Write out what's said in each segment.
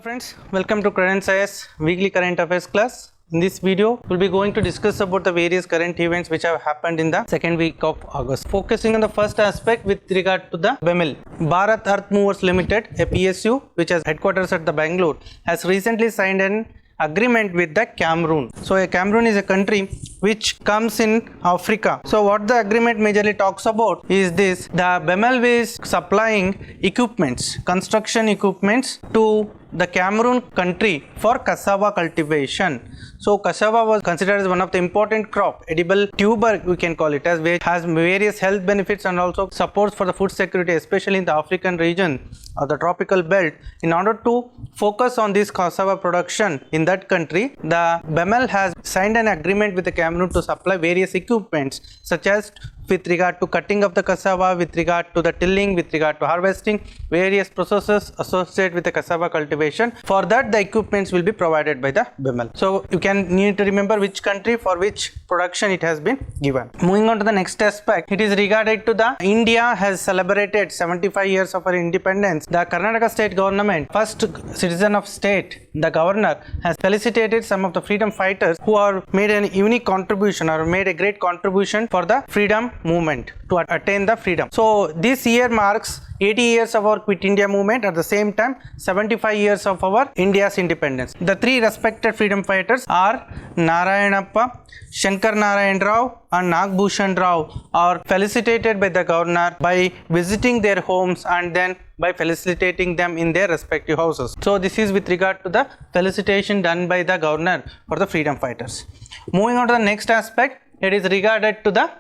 Hello friends, welcome to Current Science Weekly Current Affairs class. In this video, we'll be going to discuss about the various current events which have happened in the second week of August. Focusing on the first aspect with regard to the BEML. Bharat Earth Movers Limited, a PSU, which has headquarters at the Bangalore, has recently signed an agreement with the Cameroon. So Cameroon is a country which comes in Africa. So what the agreement majorly talks about is this: the BEML is supplying equipments, construction equipments to the Cameroon country for cassava cultivation. So cassava was considered as one of the important crop, edible tuber we can call it as, which has various health benefits and also supports for the food security, especially in the African region or the tropical belt. In order to focus on this cassava production in that country, the BEML has signed an agreement with the Cameroon to supply various equipments such as with regard to cutting of the cassava, with regard to the tilling, with regard to harvesting, various processes associated with the cassava cultivation. For that, the equipments will be provided by the BEML. So you need to remember which country for which production it has been given. Moving on to the next aspect, it is regarded to the India has celebrated 75 years of our independence. The Karnataka state government, first citizen of state, the governor, has felicitated some of the freedom fighters who have made a unique contribution or made a great contribution for the freedom movement to attain the freedom. So this year marks 80 years of our Quit India movement, at the same time 75 years of our India's independence. The three respected freedom fighters are Narayanappa, Shankar Narayan Rao and Nagbhushan Rao are felicitated by the governor by visiting their homes and then by felicitating them in their respective houses. So this is with regard to the felicitation done by the governor for the freedom fighters. Moving on to the next aspect, it is regarded to the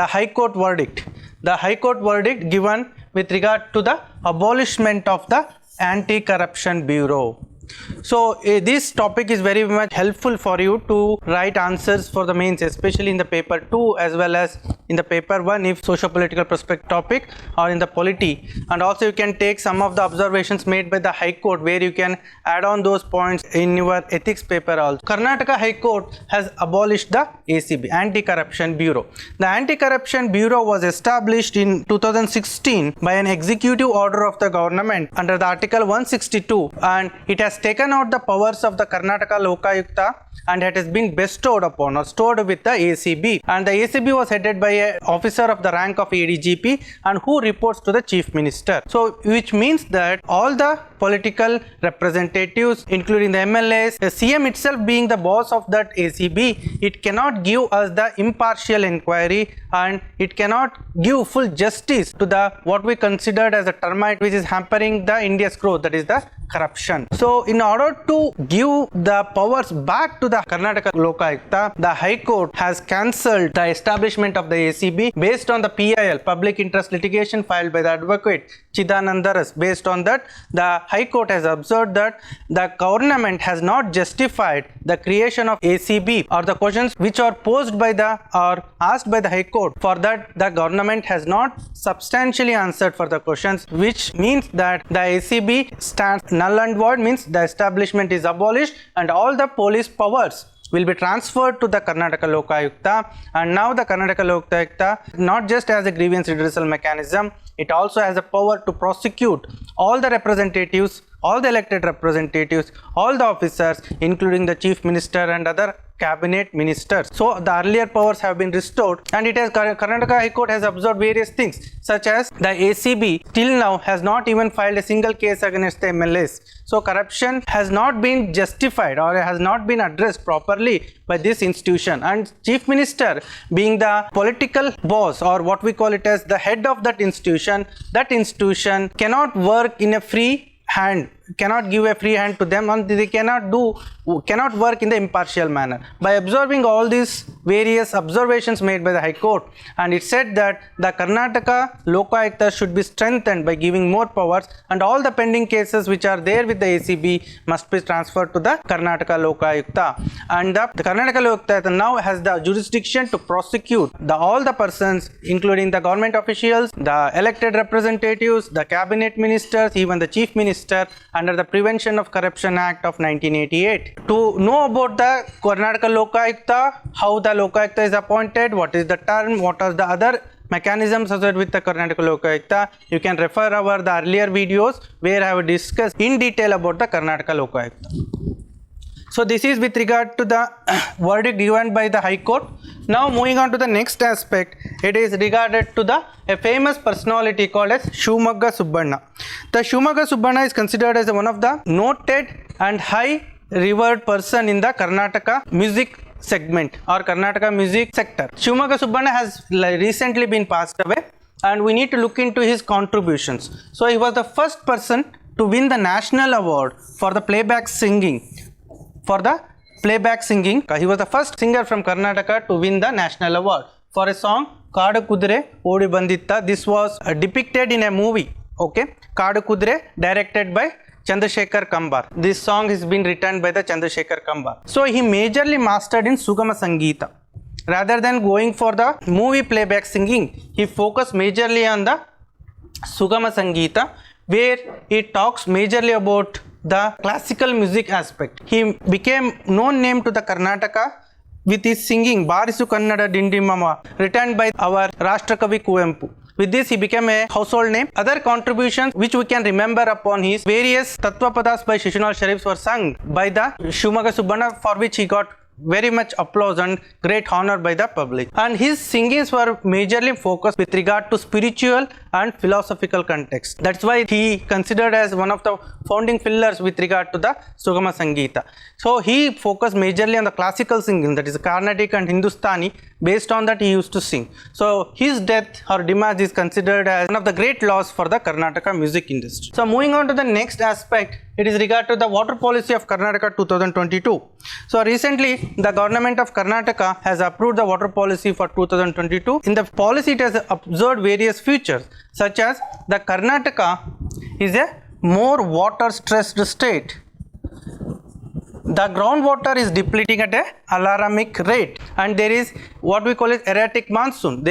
High Court verdict. The High Court verdict given with regard to the abolishment of the Anti-Corruption Bureau. So this topic is very much helpful for you to write answers for the mains, especially in the paper 2 as well as in the paper 1 if socio-political perspective topic or in the polity. And also you can take some of the observations made by the High Court where you can add on those points in your ethics paper also. Karnataka High Court has abolished the ACB, Anti-Corruption Bureau. The Anti-Corruption Bureau was established in 2016 by an executive order of the government under the Article 162, and it has taken out the powers of the Karnataka Lokayukta and it has been bestowed upon or stored with the ACB, and the ACB was headed by an officer of the rank of ADGP and who reports to the Chief Minister. So which means that all the political representatives including the MLAs, the CM itself being the boss of that ACB, it cannot give us the impartial inquiry and it cannot give full justice to the what we considered as a termite which is hampering the India's growth, that is the corruption. So in order to give the powers back to the Karnataka Lokayukta, the High Court has cancelled the establishment of the ACB based on the PIL, public interest litigation filed by the advocate Chidanandaras. Based on that, the High Court has observed that the government has not justified the creation of ACB or the questions which are posed by the or asked by the High Court. For that, the government has not substantially answered for the questions, which means that the ACB stands null and void, means the establishment is abolished and all the police powers will be transferred to the Karnataka Lokayukta. And now the Karnataka Lokayukta not just as a grievance redressal mechanism, it also has a power to prosecute all the representatives, all the elected representatives, all the officers including the Chief Minister and other cabinet ministers. So the earlier powers have been restored, and it has Karnataka High Court has observed various things such as the ACB till now has not even filed a single case against the MLAs. So corruption has not been justified or has not been addressed properly by this institution, and Chief Minister being the political boss or what we call it as the head of that institution cannot work in a free hand, cannot give a free hand to them, and they cannot work in the impartial manner. By observing all these various observations made by the High Court, and it said that the Karnataka Lokayukta should be strengthened by giving more powers, and all the pending cases which are there with the ACB must be transferred to the Karnataka Lokayukta, and the Karnataka Lokayukta now has the jurisdiction to prosecute all the persons including the government officials, the elected representatives, the cabinet ministers, even the Chief Minister under the Prevention of Corruption Act of 1988. To know about the Karnataka Lokayukta, how the Lokayukta is appointed, what is the term, what are the other mechanisms associated with the Karnataka Lokayukta, you can refer our the earlier videos where I have discussed in detail about the Karnataka Lokayukta. So this is with regard to the verdict given by the High Court. Now moving on to the next aspect, it is regarded to a famous personality called as Shumagga Subbanna. The Shumagga Subbanna is considered as one of the noted and high revered person in the Karnataka music segment or Karnataka music sector. Shumagga Subbanna has recently been passed away, and we need to look into his contributions. So he was the first person to win the national award for the playback singing. He was the first singer from Karnataka to win the national award for a song Kaadu Kudre Odi Banditta. This was depicted in a movie, okay, Kaadu Kudre, directed by Chandrasekhar Kambar. This song has been written by the Chandrasekhar Kambar. So he majorly mastered in Sugama Sangeeta. Rather than going for the movie playback singing, he focused majorly on the Sugama Sangeeta, where he talks majorly about the classical music aspect. He became known name to the Karnataka with his singing Barisu Kannada Dindi Mama, written by our Rashtrakavi Kuvempu. With this, he became a household name. Other contributions which we can remember upon his various Tattvapadas by Shishunal Sharifs were sung by the Shumagga Subbanna, for which he got very much applause and great honor by the public. And his singings were majorly focused with regard to spiritual and philosophical context. That's why he considered as one of the founding pillars with regard to the Sugama Sangeeta. So he focused majorly on the classical singing, that is Carnatic and Hindustani. Based on that, he used to sing. So his death or demise is considered as one of the great loss for the Karnataka music industry. So moving on to the next aspect, it is regard to the water policy of Karnataka 2022. So recently, the government of Karnataka has approved the water policy for 2022. In the policy, it has observed various features, such as the Karnataka is a more water stressed state. The groundwater is depleting at an alarming rate, and there is what we call as erratic monsoon.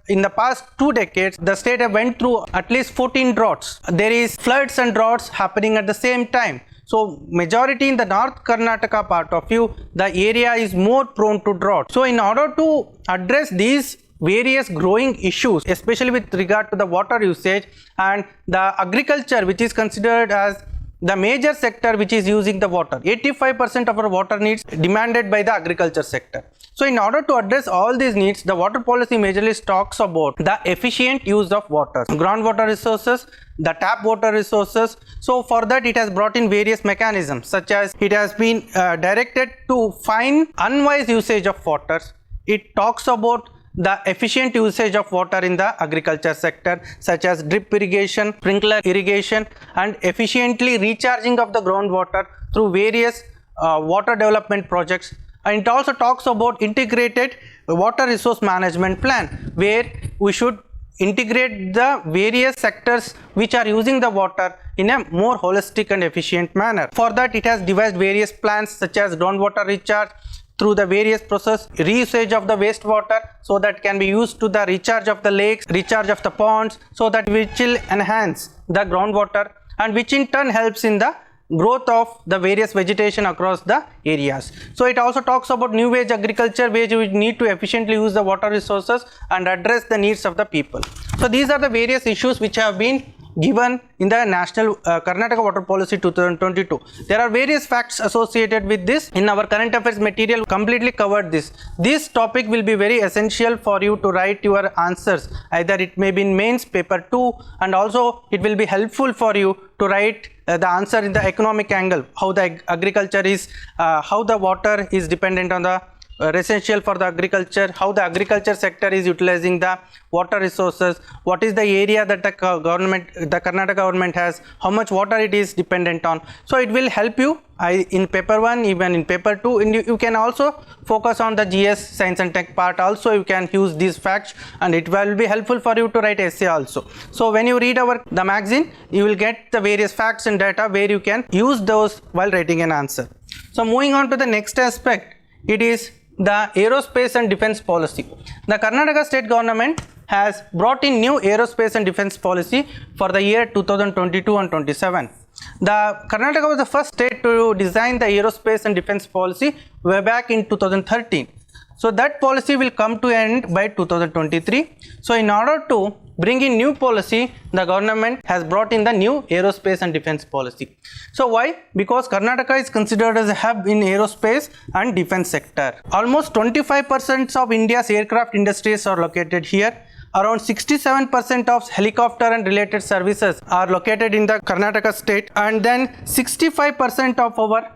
In the past 2 decades, the state went through at least 14 droughts. There is floods and droughts happening at the same time. So majority in the North Karnataka part of you, the area is more prone to drought. So in order to address these various growing issues, especially with regard to the water usage and the agriculture, which is considered as the major sector which is using the water. 85% of our water needs demanded by the agriculture sector. So in order to address all these needs, the water policy majorly talks about the efficient use of water, groundwater resources, the tap water resources. So for that, it has brought in various mechanisms, such as it has been directed to find unwise usage of water. It talks about the efficient usage of water in the agriculture sector, such as drip irrigation, sprinkler irrigation, and efficiently recharging of the groundwater through various water development projects. And it also talks about integrated water resource management plan, where we should integrate the various sectors which are using the water in a more holistic and efficient manner. For that, it has devised various plans, such as groundwater recharge through the various process, reusage of the wastewater, so that can be used to the recharge of the lakes, recharge of the ponds, so that which will enhance the groundwater, and which in turn helps in the growth of the various vegetation across the areas. So it also talks about new age agriculture, where we need to efficiently use the water resources and address the needs of the people. So these are the various issues which have been given in the national Karnataka water policy 2022. There are various facts associated with this. In our current affairs material, completely covered this. This topic will be very essential for you to write your answers. Either it may be in mains paper 2, and also it will be helpful for you to write the answer in the economic angle, how the agriculture is, how the water is dependent on the essential for the agriculture, how the agriculture sector is utilizing the water resources, what is the area that the Karnataka government has, how much water it is dependent on. So it will help you in paper 1, even in paper 2, and you can also focus on the GS science and tech part. Also you can use these facts, and it will be helpful for you to write essay also. So when you read the magazine, you will get the various facts and data where you can use those while writing an answer. So moving on to the next aspect, it is the aerospace and defense policy. The Karnataka state government has brought in new aerospace and defense policy for the year 2022 and 27. The Karnataka was the first state to design the aerospace and defense policy way back in 2013. So that policy will come to end by 2023. So in order to bring in new policy, the government has brought in the new aerospace and defense policy. So why? Because Karnataka is considered as a hub in aerospace and defense sector. Almost 25% of India's aircraft industries are located here. Around 67% of helicopter and related services are located in the Karnataka state, and then 65% of our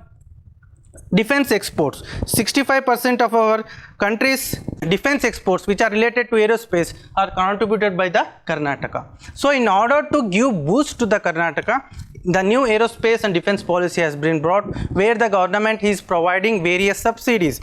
defense exports, 65% of our country's defense exports which are related to aerospace are contributed by the Karnataka. So in order to give boost to the Karnataka, the new aerospace and defense policy has been brought, where the government is providing various subsidies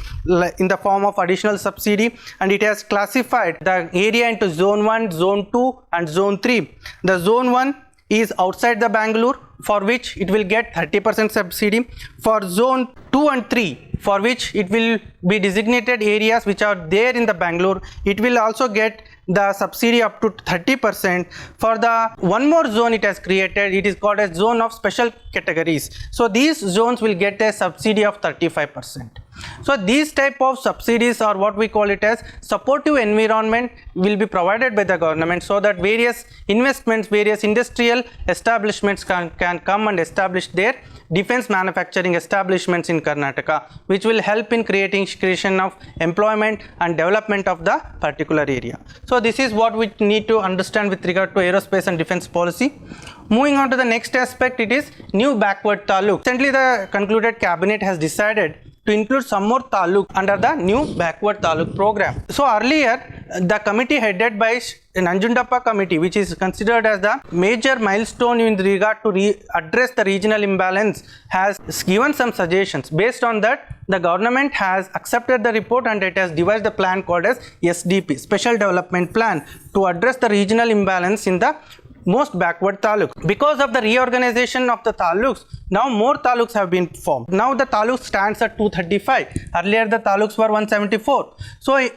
in the form of additional subsidy, and it has classified the area into zone 1, zone 2 and zone 3. The zone 1 is outside the Bangalore, for which it will get 30% subsidy. For zone 2 and 3, for which it will be designated areas which are there in the Bangalore, it will also get the subsidy up to 30%. For the one more zone it has created, it is called as zone of special categories. So these zones will get a subsidy of 35%. So these type of subsidies, or what we call it as supportive environment, will be provided by the government, so that various investments, various industrial establishments can come and establish their defense manufacturing establishments in Karnataka, which will help in creation of employment and development of the particular area. So this is what we need to understand with regard to aerospace and defense policy. Moving on to the next aspect, it is new backward taluk. Recently the concluded cabinet has decided to include some more taluk under the new backward taluk program. So earlier the committee headed by Nanjundappa committee, which is considered as the major milestone in regard to address the regional imbalance, has given some suggestions. Based on that, the government has accepted the report and it has devised a plan called as SDP, Special Development Plan, to address the regional imbalance in the most backward taluk. Because of the reorganization of the taluks, now more taluks have been formed. Now the taluk stands at 235. Earlier the taluks were 174. So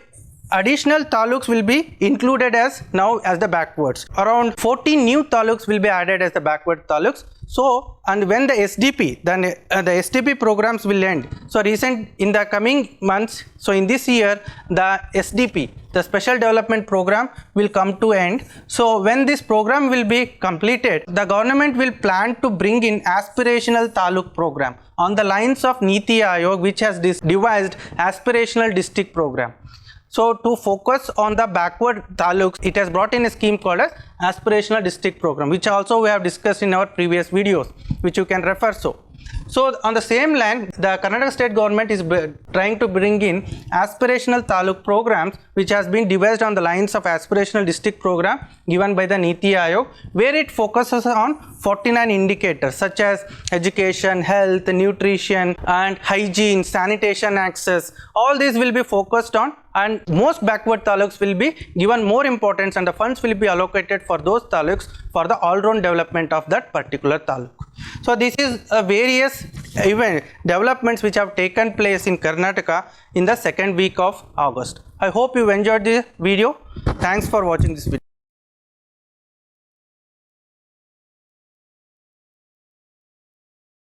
additional taluks will be included as now as the backwards. Around 14 new taluks will be added as the backward taluks. So, and when the SDP, then the SDP programs will end. So in the coming months, so in this year, the SDP, the Special Development Program, will come to end. So when this program will be completed, the government will plan to bring in aspirational taluk program on the lines of Niti Aayog, which has devised aspirational district program. So to focus on the backward taluks, it has brought in a scheme called as aspirational district program, which also we have discussed in our previous videos, which you can refer so. So on the same line, the Karnataka state government is trying to bring in aspirational taluk programs, which has been devised on the lines of aspirational district program given by the Niti Aayog, where it focuses on 49 indicators such as education, health, nutrition and hygiene, sanitation access. All these will be focused on, and most backward taluks will be given more importance, and the funds will be allocated for those taluks for the all-round development of that particular taluk. So this is various developments which have taken place in Karnataka in the second week of August. I hope you enjoyed this video. Thanks for watching this video.